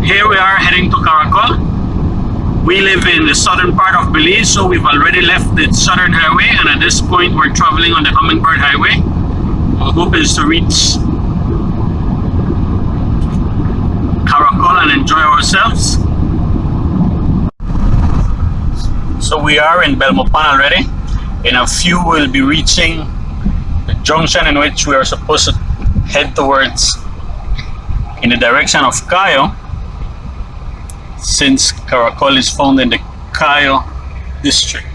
Here we are heading to Caracol. We live in the southern part of Belize, so we've already left the southern highway, and at this point we're traveling on the Hummingbird Highway. Our hope is to reach Caracol and enjoy ourselves. So we are in Belmopan already. In a few we'll be reaching the junction in which we are supposed to head towards in the direction of Cayo, since Caracol is found in the Cayo district.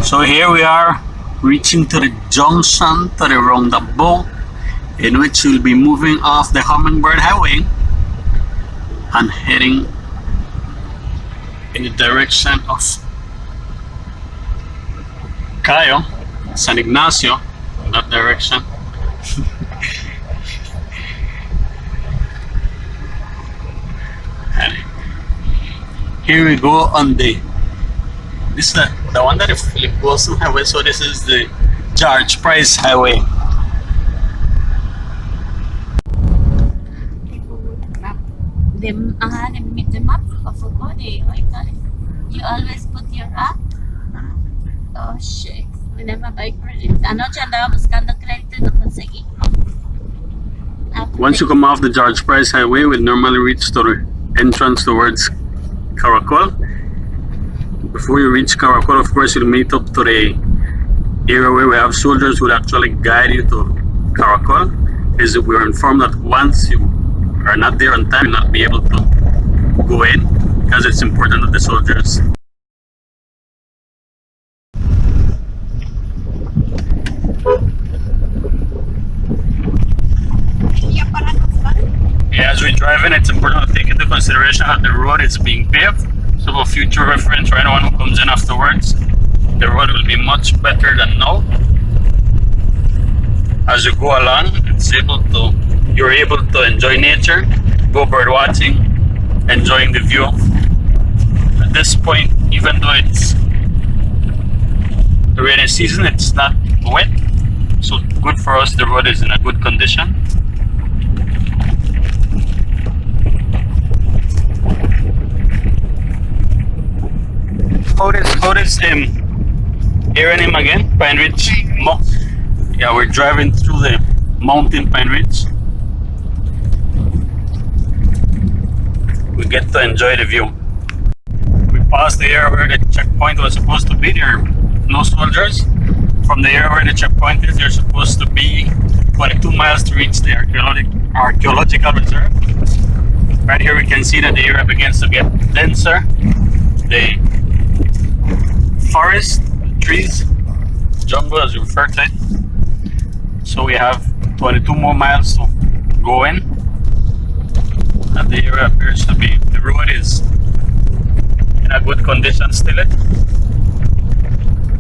So here we are reaching to the junction, to the roundabout, in which we'll be moving off the Hummingbird Highway and heading in the direction of Cayo, San Ignacio, in that direction. And here we go on this is the one that the Philip Wilson Highway, so this is the George Price Highway. They made the map of a body, like that. You always put your app. Oh shit. We never buy credit. Anoche andaba buscando crédito y no conseguí. Once you come off the George Price Highway, we normally reach to the entrance towards Caracol. Before you reach Caracol, of course, you'll meet up to the area where we have soldiers who will actually guide you to Caracol. Is we are informed that once you are not there on time, you'll not be able to go in, because it's important that the soldiers as we drive in, it's important to take into consideration that the road is being paved. So for future reference for anyone who comes in afterwards, the road will be much better than now. As you go along, you're able to enjoy nature, go bird watching, enjoying the view. At this point, even though it's the rainy season, it's not wet, so good for us, the road is in a good condition. How this area name again? Pine Ridge. Yeah, we're driving through the mountain Pine Ridge. We get to enjoy the view. We passed the area where the checkpoint was supposed to be. There are no soldiers. From the area where the checkpoint is, there's supposed to be 22 miles to reach the archaeological reserve. Right here we can see that the area begins to get denser. The forest, trees, jungle as you refer to it. So we have 22 more miles to go in. And the area appears to be, the road is in a good condition still.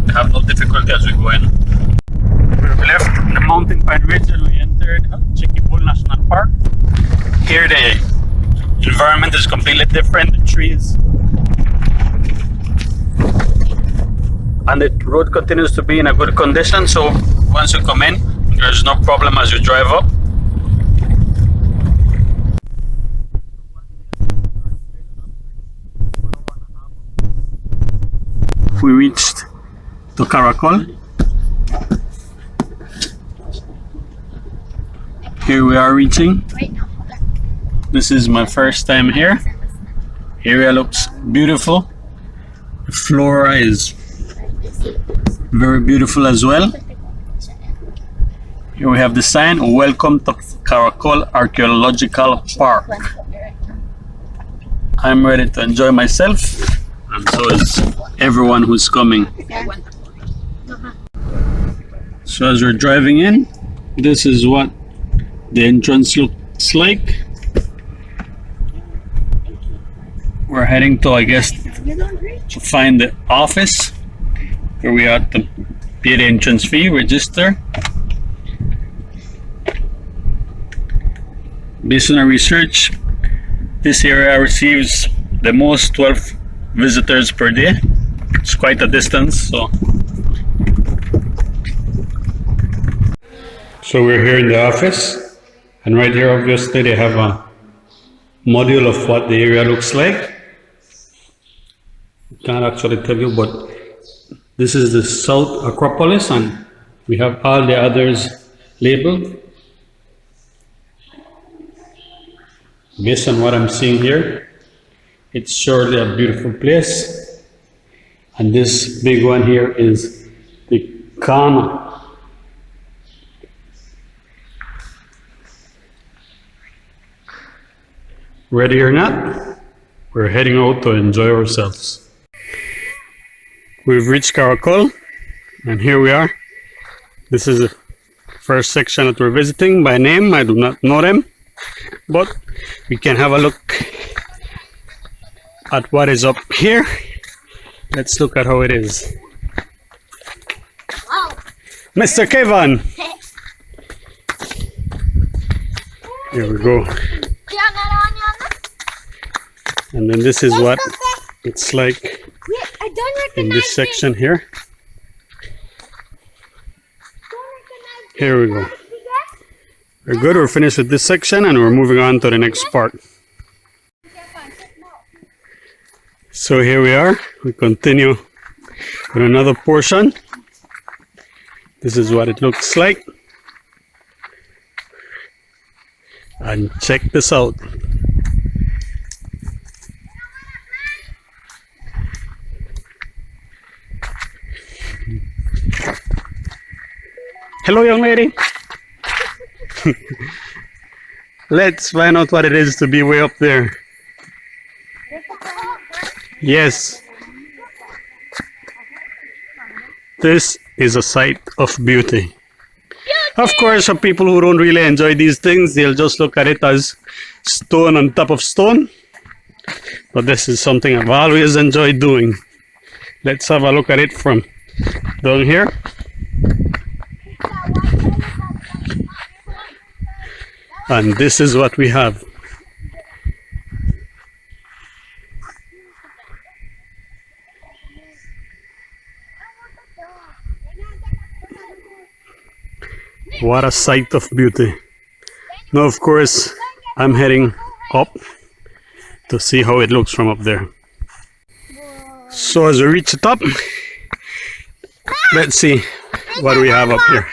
We have no difficulty as we go in. We left the mountain Pine Ridge and we entered Chicky Bull National Park. Here the environment is completely different, the trees. And the road continues to be in a good condition, so once you come in, there's no problem as you drive up. We reached to Caracol. Here we are reaching. This is my first time here. Area looks beautiful. The flora is very beautiful as well. Here we have the sign, welcome to Caracol Archaeological Park. I'm ready to enjoy myself, and so is everyone who's coming. So as we're driving in, this is what the entrance looks like. We're heading to, I guess, to find the office where we have to pay the entrance fee, register. Based on our research, this area receives the most 12 visitors per day. It's quite a distance, so we're here in the office, and right here obviously they have a module of what the area looks like. Can't actually tell you, but this is the South Acropolis and we have all the others labeled. Based on what I'm seeing here, it's surely a beautiful place. And this big one here is the Kana. Ready or not, we're heading out to enjoy ourselves. We've reached Caracol, and here we are. This is the first section that we're visiting. By name, I do not know them, but we can have a look at what is up here. Let's look at how it is. Wow. Mr. Kevin! Here we go. And then this is what it's like in this section here. Here we go. We're good, we're finished with this section and we're moving on to the next part. So here we are, we continue with another portion. This is what it looks like. And check this out. Hello, young lady. Let's find out what it is to be way up there. Yes. This is a sight of beauty. Of course, for people who don't really enjoy these things, they'll just look at it as stone on top of stone. But this is something I've always enjoyed doing. Let's have a look at it from down here. And this is what we have. What a sight of beauty. Now, of course, I'm heading up to see how it looks from up there. So as we reach the top, let's see what we have up here.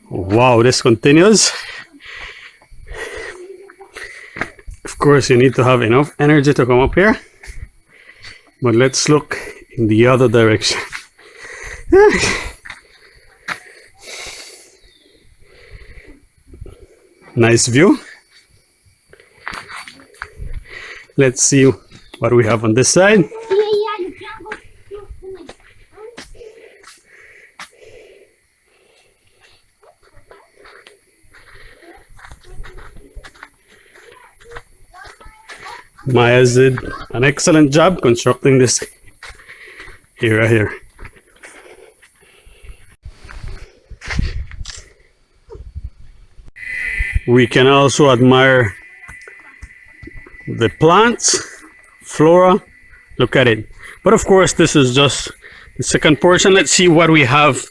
Wow, this continues. Of course, you need to have enough energy to come up here. But let's look in the other direction. Nice view. Let's see what we have on this side. Maya did an excellent job constructing this area here. We can also admire the plants, flora, look at it. But of course, this is just the second portion. Let's see what we have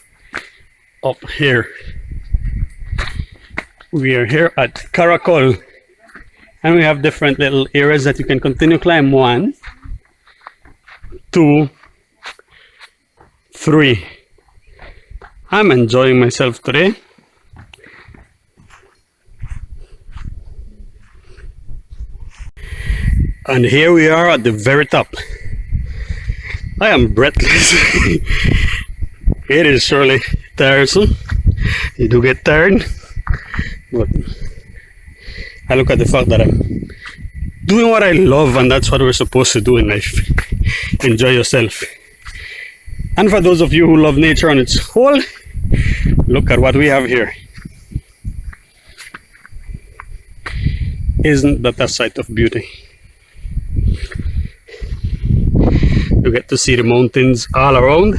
up here. We are here at Caracol. And we have different little areas that you can continue climb. 1, 2, 3. I'm enjoying myself today. And here we are at the very top. I am breathless. It is surely tiresome. You do get tired. But I look at the fact that I'm doing what I love, and that's what we're supposed to do in life. Enjoy yourself. And for those of you who love nature on its whole, look at what we have here. Isn't that a sight of beauty? You get to see the mountains all around.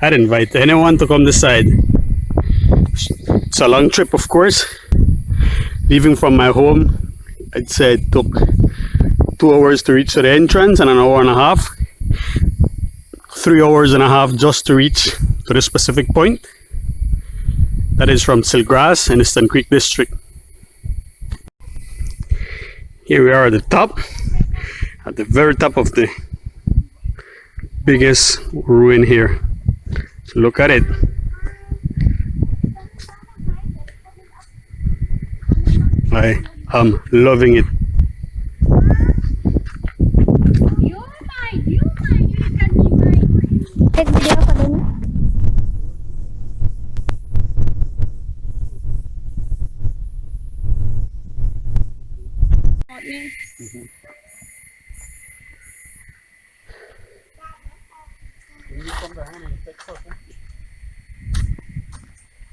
I'd invite anyone to come this side. It's a long trip, of course. Leaving from my home, I'd say it took 2 hours to reach to the entrance and an hour and a half. 3 hours and a half just to reach to the specific point. That is from Silgrass in Eastern Creek District. Here we are at the top, at the very top of the biggest ruin here. So look at it. I am loving it.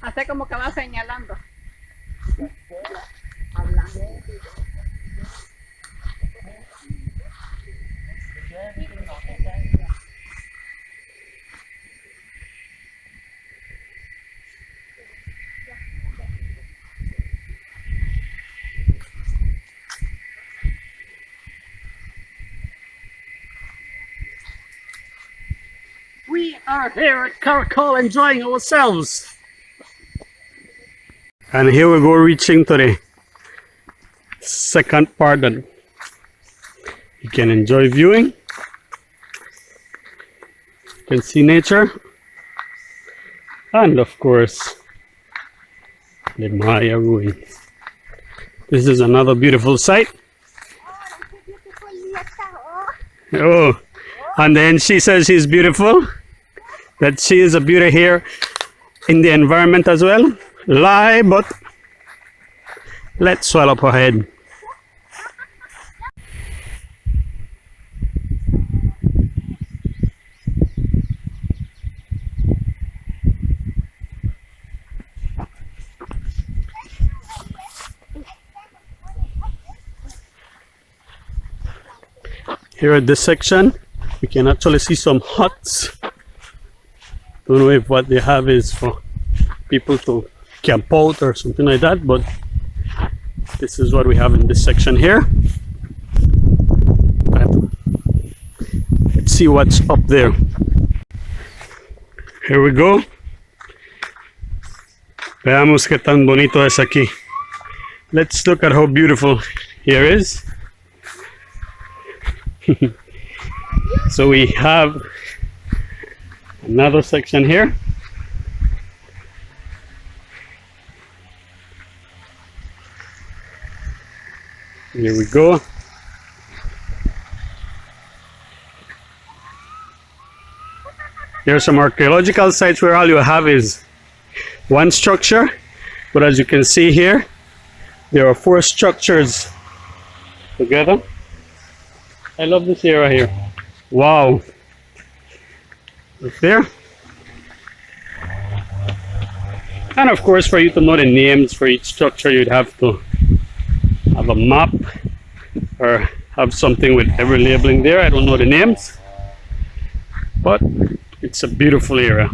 Hace como que va señalando. We are here at Caracol enjoying ourselves. And here we go, reaching to the second part that you can enjoy viewing. You can see nature. And of course, the Maya ruins. This is another beautiful sight. Oh, and then she says she's beautiful. That she is a beauty here in the environment as well. Lie, but let's swallow up her head. Here at this section, we can actually see some huts. Don't know if what they have is for people to camp out or something like that, but this is what we have in this section here. Let's see what's up there. Here we go. Veamos qué tan bonito es aquí. Let's look at how beautiful here is. So we have another section here. Here we go. There are some archaeological sites where all you have is one structure, but as you can see here, there are 4 structures together. I love this area here. Wow. Right there. And of course, for you to know the names for each structure, you'd have to have a map or have something with every labeling there. I don't know the names, but it's a beautiful area.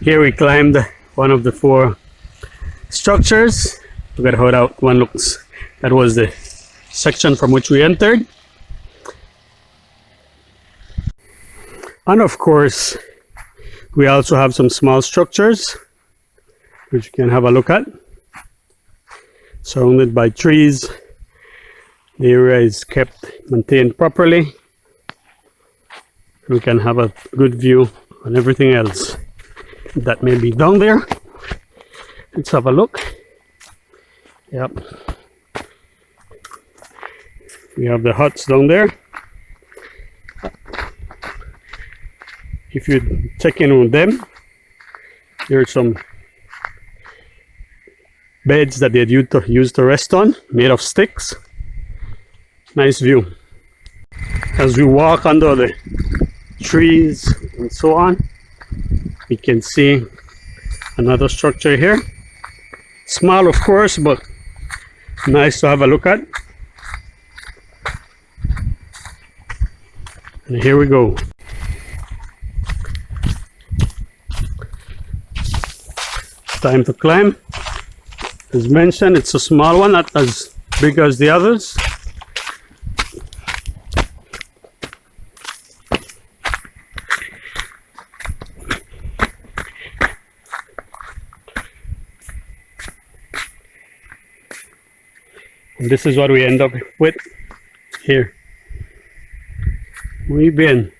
Here we climbed one of the 4 structures. Look at how that one looks. That was the section from which we entered. And of course, we also have some small structures which you can have a look at. Surrounded by trees. The area is kept maintained properly. We can have a good view on everything else that may be down there. Let's have a look. Yep. We have the huts down there. If you check in on them, there are some beds that they used to rest on, made of sticks. Nice view. As we walk under the trees and so on, we can see another structure here. Small, of course, but nice to have a look at. And here we go. Time to climb. As mentioned, it's a small one, not as big as the others. And this is what we end up with here. Muy bien.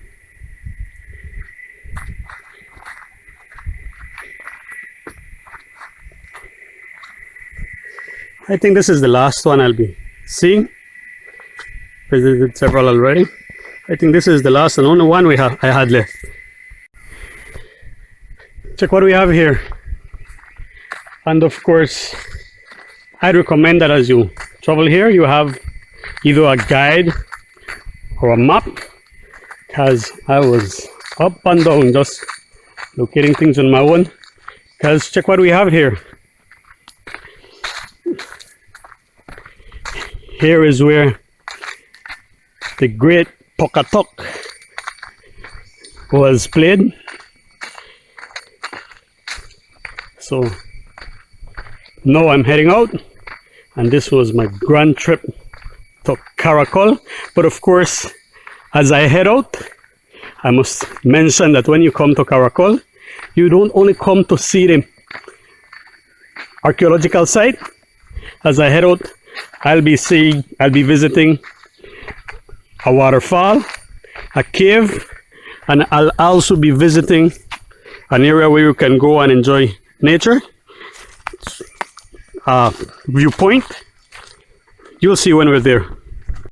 I think this is the last one I'll be seeing. Visited several already. I think this is the last and only one I had left. Check what we have here. And of course, I'd recommend that as you travel here, you have either a guide or a map, because I was up and down just locating things on my own. Because check what we have here. Here is where the great Pocahontas was played. So now I'm heading out, and this was my grand trip to Caracol. But of course, as I head out, I must mention that when you come to Caracol, you don't only come to see the archaeological site. As I head out, I'll be visiting a waterfall, a cave, and I'll also be visiting an area where you can go and enjoy nature. Viewpoint. You'll see when we're there.